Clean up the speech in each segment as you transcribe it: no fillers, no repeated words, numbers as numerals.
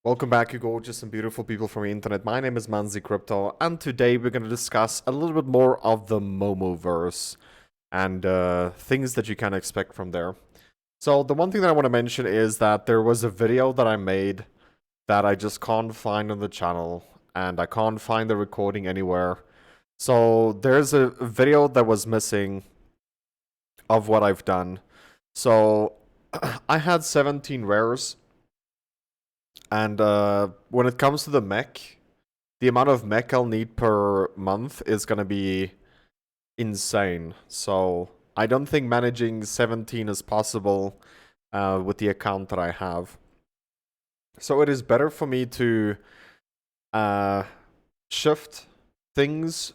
Welcome back, you gorgeous and beautiful people from the internet. My name is Manzi Crypto, and today we're going to discuss a little bit more of the momoVERSE and things that you can expect from there. So the one thing that I want to mention is that there was a video that I made that I just can't find on the channel, and I can't find the recording anywhere. So there's a video that was missing of what I've done. So I had 17 rares. And when it comes to the mech, the amount of mech I'll need per month is going to be insane. So I don't think managing 17 is possible with the account that I have. So it is better for me to shift things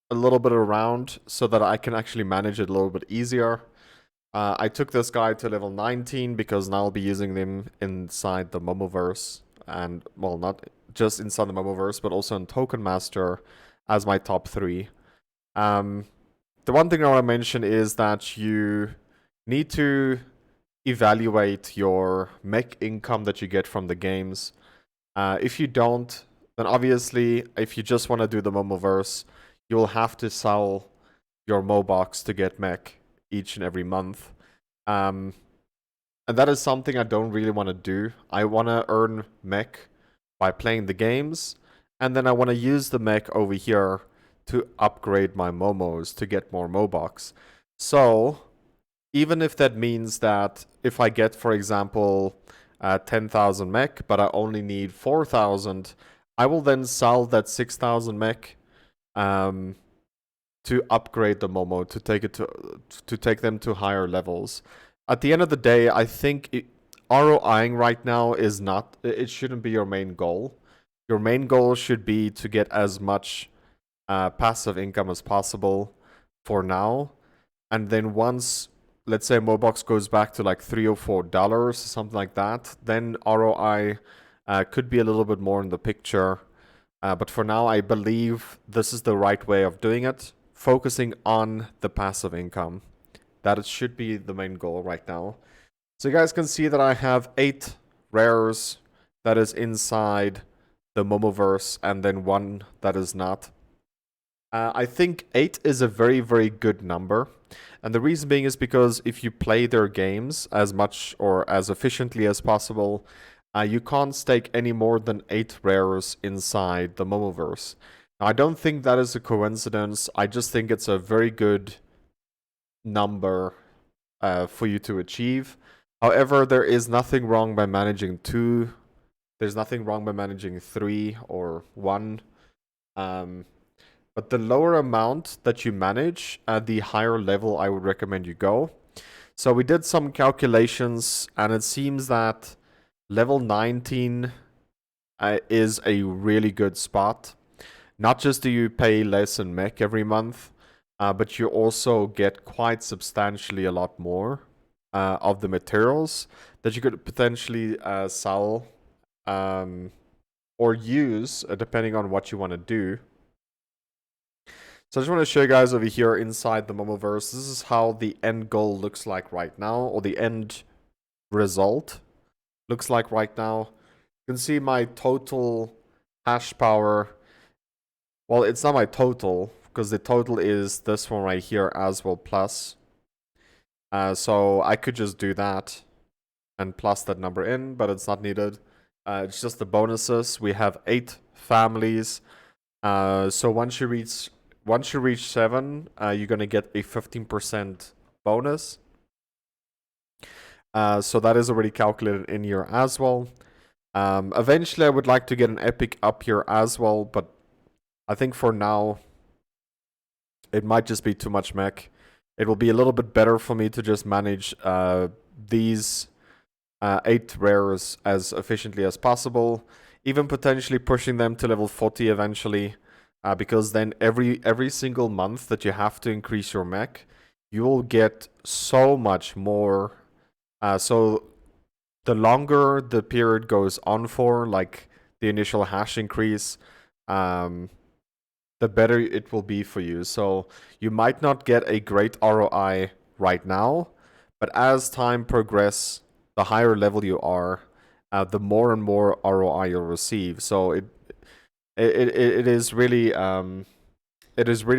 a little bit around so that I can actually manage it a little bit easier. I took this guy to level 19 because now I'll be using them inside the momoVERSE, and, well, not just inside the momoVERSE, but also in Token Master as my top 3. The one thing I want to mention is that you need to evaluate your mech income that you get from the games. If you don't, then obviously, if you just want to do the momoVERSE, you will have to sell your MOBOX to get mech each and every month. And that is something I don't really want to do. I want to earn mech by playing the games, and then I want to use the mech over here to upgrade my momos to get more MOBOX. So, even if that means that if I get, for example, 10,000 mech, but I only need 4,000, I will then sell that 6,000 mech to upgrade the Momo, to take them to higher levels. At the end of the day, I think ROIing right now is not, it shouldn't be your main goal. Your main goal should be to get as much passive income as possible for now. And then once, let's say MOBOX goes back to like $3 or $4, something like that, then ROI could be a little bit more in the picture. But for now, I believe this is the right way of doing it. Focusing on the passive income. That should be the main goal right now. So you guys can see that I have 8 rares that is inside the momoVERSE, and then 1 that is not. I think 8 is a very, very good number. And the reason being is because if you play their games as much or as efficiently as possible, you can't stake any more than 8 rares inside the momoVERSE. I don't think that is a coincidence. I just think it's a very good number for you to achieve. However, there is nothing wrong by managing 2. There's nothing wrong by managing 3 or 1. But the lower amount that you manage, at the higher level I would recommend you go. So we did some calculations, and it seems that level 19 is a really good spot. Not just do you pay less in mech every month, but you also get quite substantially a lot more of the materials that you could potentially sell or use, depending on what you want to do. So I just want to show you guys over here inside the momoVERSE. This is how the end goal looks like right now, or the end result looks like right now. You can see my total hash power. Well, it's not my total, because the total is this one right here as well, plus. So I could just do that and plus that number in, but it's not needed. It's just the bonuses. We have 8 families. So once you reach 7, you're gonna get a 15% bonus. So that is already calculated in here as well. Eventually, I would like to get an epic up here as well, but I think for now, it might just be too much mech. It will be a little bit better for me to just manage these 8 rares as efficiently as possible, even potentially pushing them to level 40 eventually, because then every single month that you have to increase your mech, you will get so much more. So the longer the period goes on for, like the initial hash increase, the better it will be for you. So you might not get a great ROI right now, but as time progresses, the higher level you are, the more and more ROI you'll receive. So it is really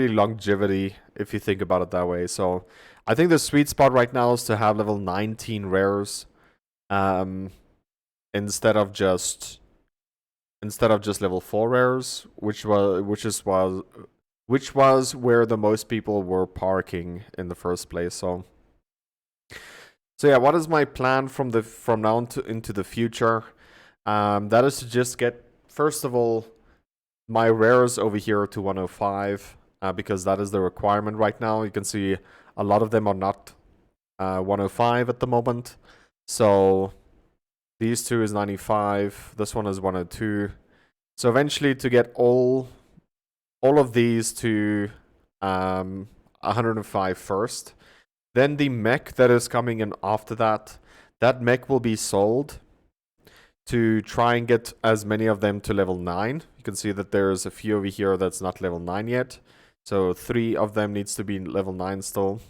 longevity if you think about it that way. So I think the sweet spot right now is to have level 19 rares, um, instead of just level 4 rares, which was where the most people were parking in the first place. So yeah, what is my plan from now into the future? That is to just get, first of all, my rares over here to 105, because that is the requirement right now. You can see a lot of them are not 105 at the moment. So these two is 95. This one is 102. So eventually, to get all of these to 105 first, then the mech that is coming in after that mech will be sold to try and get as many of them to level 9. You can see that there's a few over here that's not level 9 yet. So 3 of them needs to be level 9 still.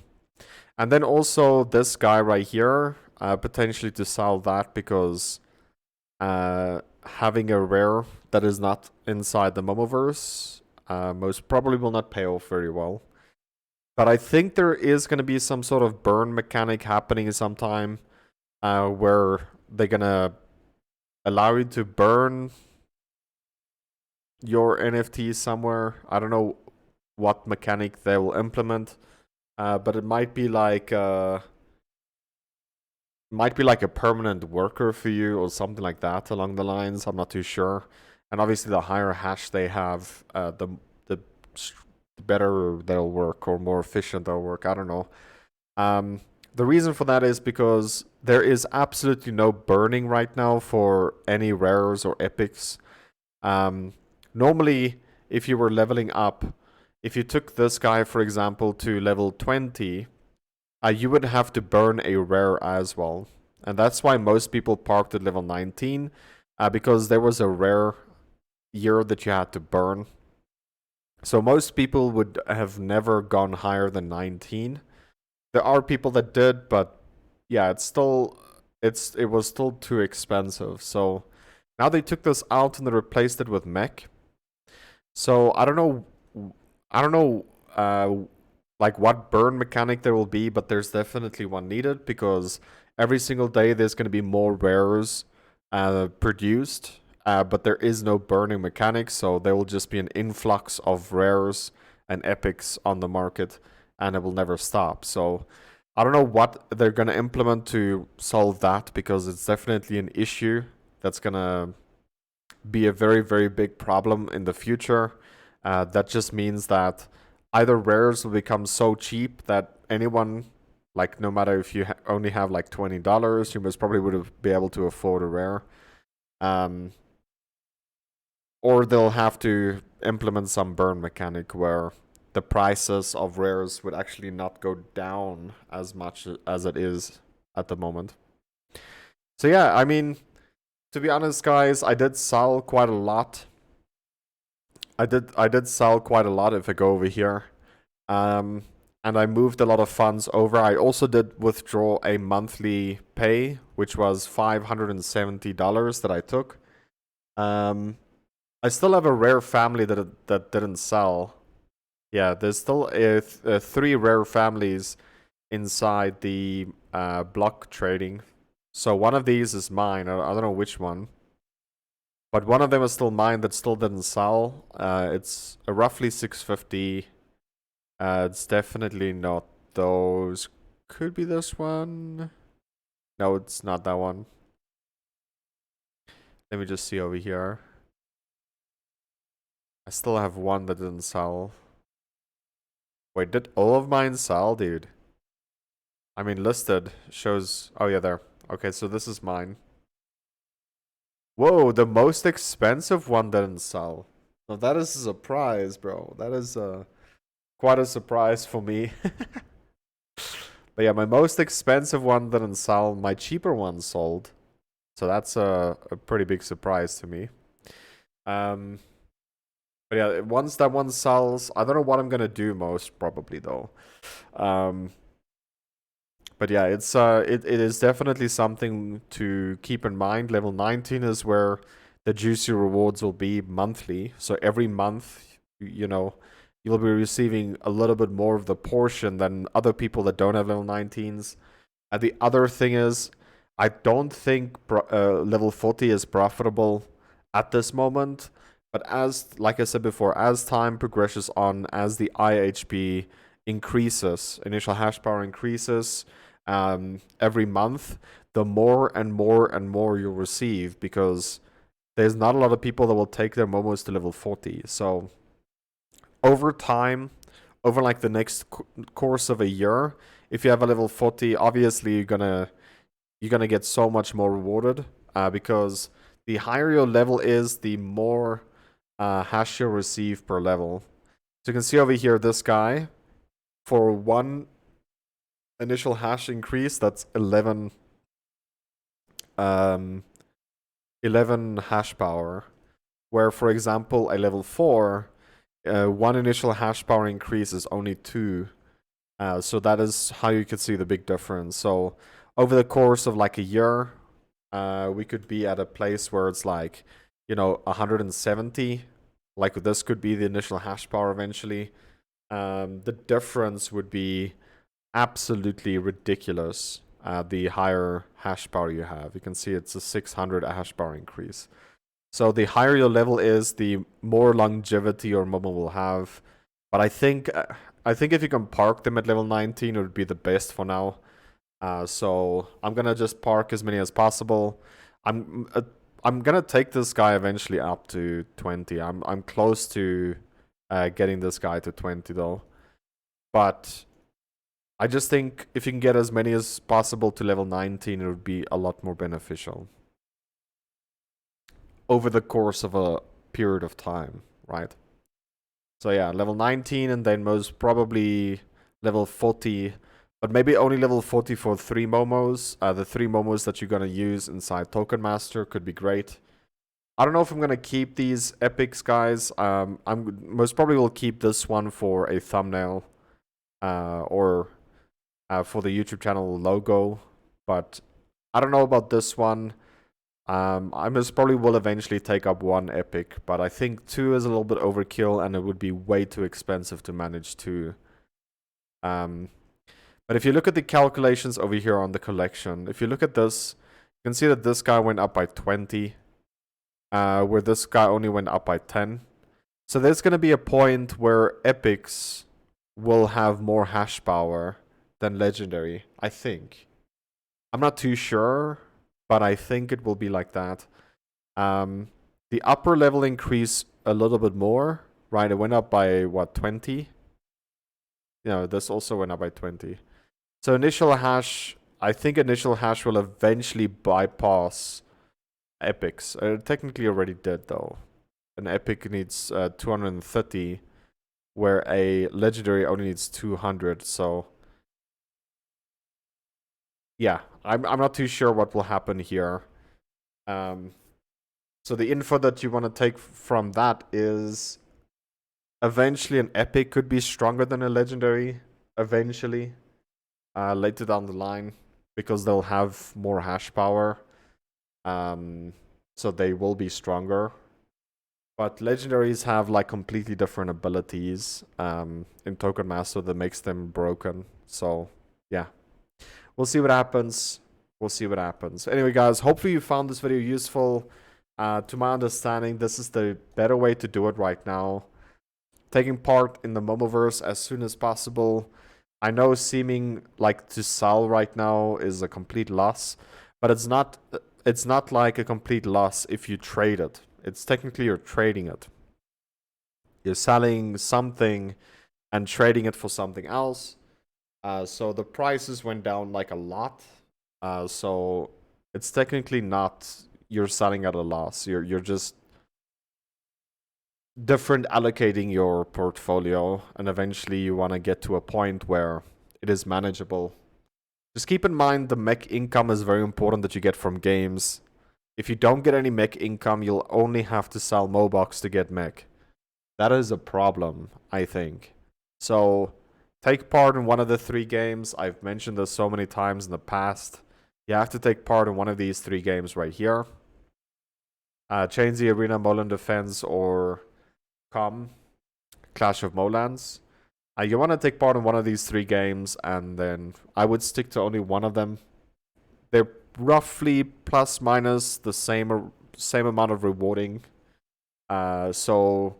And then also this guy right here, potentially to sell that, because having a rare that is not inside the momoVERSE most probably will not pay off very well. But I think there is going to be some sort of burn mechanic happening sometime, where they're going to allow you to burn your NFTs somewhere. I don't know what mechanic they will implement, but it might be like a permanent worker for you or something like that along the lines. I'm not too sure. And obviously, the higher hash they have, the better they'll work, or more efficient they'll work. I don't know. The reason for that is because there is absolutely no burning right now for any rares or epics. Normally, if you were leveling up, if you took this guy, for example, to level 20, you would have to burn a rare as well. And that's why most people parked at level 19, because there was a rare year that you had to burn. So most people would have never gone higher than 19. There are people that did, but yeah, it was still too expensive. So now they took this out and they replaced it with mech. So I don't know like what burn mechanic there will be, but there's definitely one needed, because every single day there's going to be more rares produced, but there is no burning mechanic, so there will just be an influx of rares and epics on the market, and it will never stop. So I don't know what they're going to implement to solve that, because it's definitely an issue that's going to be a very, very big problem in the future. That just means that either rares will become so cheap that anyone, like, no matter if you only have like $20, you most probably would be able to afford a rare. Or they'll have to implement some burn mechanic where the prices of rares would actually not go down as much as it is at the moment. So yeah, I mean, to be honest, guys, I did sell quite a lot. I did sell quite a lot if I go over here. And I moved a lot of funds over. I also did withdraw a monthly pay, which was $570 that I took. I still have a rare family that didn't sell. Yeah, there's still 3 rare families inside the block trading. So one of these is mine. I don't know which one. But one of them is still mine that still didn't sell. It's roughly 650. It's definitely not those. Could be this one. No, it's not that one. Let me just see over here. I still have one that didn't sell. Wait, did all of mine sell, dude? I mean, listed shows... Oh, yeah, there. Okay, so this is mine. Whoa, the most expensive one didn't sell. Now, that is a surprise, bro. That is quite a surprise for me. But yeah, my most expensive one didn't sell. My cheaper one sold. So that's a pretty big surprise to me. But yeah, once that one sells, I don't know what I'm gonna do most probably though. But But yeah, it is definitely something to keep in mind. Level 19 is where the juicy rewards will be monthly. So every month, you know, you'll be receiving a little bit more of the portion than other people that don't have level 19s. And the other thing is, I don't think level 40 is profitable at this moment. But as, like I said before, as time progresses on, as the IHP increases, initial hash power increases every month, the more and more and more you'll receive, because there's not a lot of people that will take their momos to level 40. So over time, over like the next course of a year, if you have a level 40, obviously you're gonna get so much more rewarded, because the higher your level is, the more hash you'll receive per level. So you can see over here, this guy, for one initial hash increase, that's 11 hash power. Where, for example, a level 4, one initial hash power increase is only 2. So that is how you could see the big difference. So over the course of like a year, we could be at a place where it's like, 170. Like this could be the initial hash power eventually. The difference would be absolutely ridiculous. The higher hash power you have, you can see it's a 600 hash power increase. So the higher your level is, the more longevity your Momo will have. But I think if you can park them at level 19, it would be the best for now. So I'm gonna just park as many as possible. I'm gonna take this guy eventually up to 20. I'm close to getting this guy to 20 though. But I just think if you can get as many as possible to level 19, it would be a lot more beneficial over the course of a period of time, right? So yeah, level 19 and then most probably level 40, but maybe only level 40 for 3 momos. The 3 momos that you're gonna use inside Token Master could be great. I don't know if I'm gonna keep these epics, guys. I'm most probably will keep this one for a thumbnail, or for the YouTube channel logo, but I don't know about this one. I most probably will eventually take up 1 epic, but I think 2 is a little bit overkill and it would be way too expensive to manage 2. But if you look at the calculations over here on the collection, if you look at this, you can see that this guy went up by 20, where this guy only went up by 10. So there's going to be a point where epics will have more hash power than legendary, I think. I'm not too sure, but I think it will be like that. The upper level increase a little bit more, right? It went up by, what, 20? This also went up by 20. So initial hash, I think initial hash will eventually bypass epics. It technically already did, though. An epic needs 230, where a legendary only needs 200, so yeah, I'm not too sure what will happen here. So the info that you want to take from that is eventually an epic could be stronger than a legendary, eventually, later down the line, because they'll have more hash power. So they will be stronger. But legendaries have like completely different abilities in Token Master that makes them broken. So yeah, we'll see what happens. We'll see what happens. Anyway, guys, hopefully you found this video useful. To my understanding, this is the better way to do it right now. Taking part in the momoVERSE as soon as possible. I know seeming like to sell right now is a complete loss, but it's not like a complete loss if you trade it. It's technically you're trading it. You're selling something and trading it for something else. So the prices went down like a lot. So it's technically not you're selling at a loss. You're just different allocating your portfolio, and eventually you want to get to a point where it is manageable. Just keep in mind the mech income is very important that you get from games. If you don't get any mech income, you'll only have to sell MOBOX to get mech. That is a problem, I think. So take part in one of the 3 games. I've mentioned this so many times in the past. You have to take part in one of these 3 games right here. Chains the Arena, Molan Defense, or Clash of Molans. You want to take part in one of these 3 games, and then I would stick to only one of them. They're roughly plus minus the same amount of rewarding. So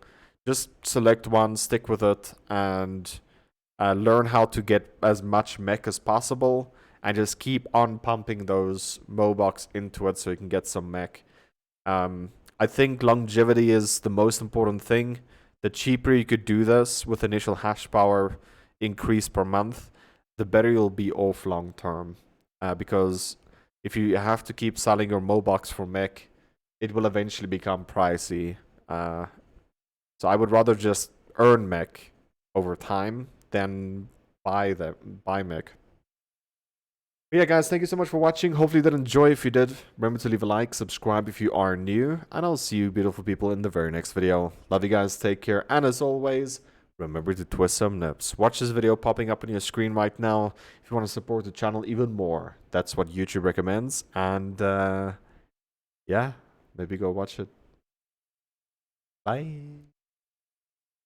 just select one, stick with it, and learn how to get as much mech as possible, and just keep on pumping those MOBOX into it so you can get some mech. I think longevity is the most important thing. The cheaper you could do this with initial hash power increase per month, the better you'll be off long term. Because if you have to keep selling your MOBOX for mech, it will eventually become pricey. So I would rather just earn mech over time than buy mech. But yeah, guys, thank you so much for watching. Hopefully you did enjoy. If you did, remember to leave a like, subscribe if you are new, and I'll see you beautiful people in the very next video. Love you guys, take care, and as always, remember to twist some nips. Watch this video popping up on your screen right now if you want to support the channel even more. That's what YouTube recommends, and yeah, maybe go watch it. Bye.